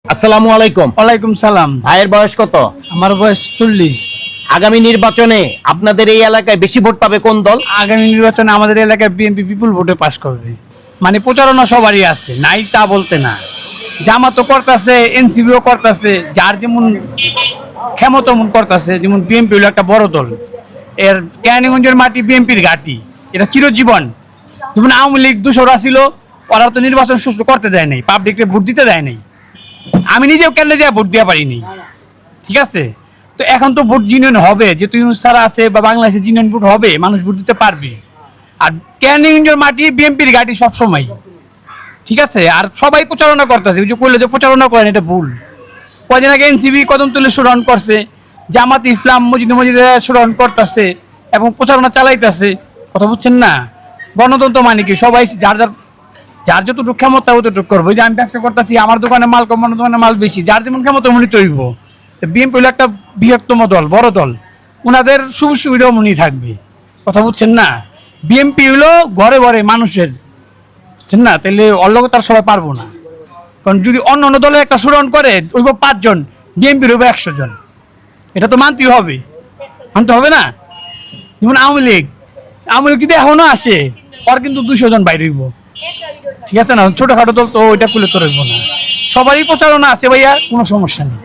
আসসালামু আলাইকুম। ওয়ালাইকুম সালাম। ভাইয়ের বয়স কত? আমার বয়স 40। আগামী নির্বাচনে আপনাদের এই এলাকায় বেশি ভোট পাবে কোন দল? আগামী নির্বাচনে আমাদের এলাকায় বিএনপি বিপুল ভোটে পাস করবে। মানে প্রচারণা সবারই আছে, নাই তা বলতে না। জামাতও করতেছে, এনসিপিও করতেছে, যার যেমন ক্ষমতা মন করতেছে। যেমন বিএনপি হলো একটা বড় দল, এর কেরানীগঞ্জের মাটি বিএনপির ঘাঁটি, এটা চিরজীবন। যেমন আওয়ামী লীগ দূষরা ছিল, ওরা তো নির্বাচন সুষ্ঠু করতে দেয় নাই, পাবলিককে ভোট দিতে দেয় নাই। আমি নিজেও কেন যে ভোট দেওয়া পারিনি, ঠিক আছে। তো এখন তো ভোট জিনিয়ন হবে, যেহেতু ইউনুস স্যার আছে বা বাংলাদেশে জিনিয়ন ভোট হবে, মানুষ ভোট দিতে পারবে। আর কেরানীগঞ্জের মাটি বিএনপির ঘাঁটি সবসময়, ঠিক আছে। আর সবাই প্রচারণা করতেছে, ওই যে কইলো যে প্রচারণা করেন, এটা ভুল। কদিন আগে এনসিবি কদমতলী শোডাউন করছে, জামাত ইসলাম মসজিদে শোডাউন করতেছে এবং প্রচারণা চালাইতেছে। কথা বুঝছেন না? গণতন্ত্র মানে কি, সবাই যার যার যার যতটুকু ক্ষমতা অতটুকু করবো। ওই যে আমি ব্যবসা করতেছি, আমার দোকানে মাল কম, আমার দোকানে মাল বেশি, যার যেমন ক্ষমতা মনে তৈব। তো বিএনপি হলো একটা বৃহত্তম দল, বড় দল, ওনাদের সুযোগ সুবিধাও মনে থাকবে। কথা বুঝছেন না? বিএনপি হলো ঘরে ঘরে মানুষের, বুঝছেন না? তাহলে অল্লগ তার সবাই পারবো না। কারণ যদি অন্য অন্য দলে একটা শোডাউন করে, ওইব 5 জন, বিএনপির হইব 100 জন। এটা তো মানতেই হবে, মানতে হবে না? যেমন আওয়ামী লীগ যদি এখনো আসে, ওর কিন্তু 200 জন বাইরে হইব, ঠিক আছে না? ছোটখাটো দল তো ওইটা করলে তো রইব না। সবারই প্রচারণা আছে ভাইয়া, কোনো সমস্যা নেই।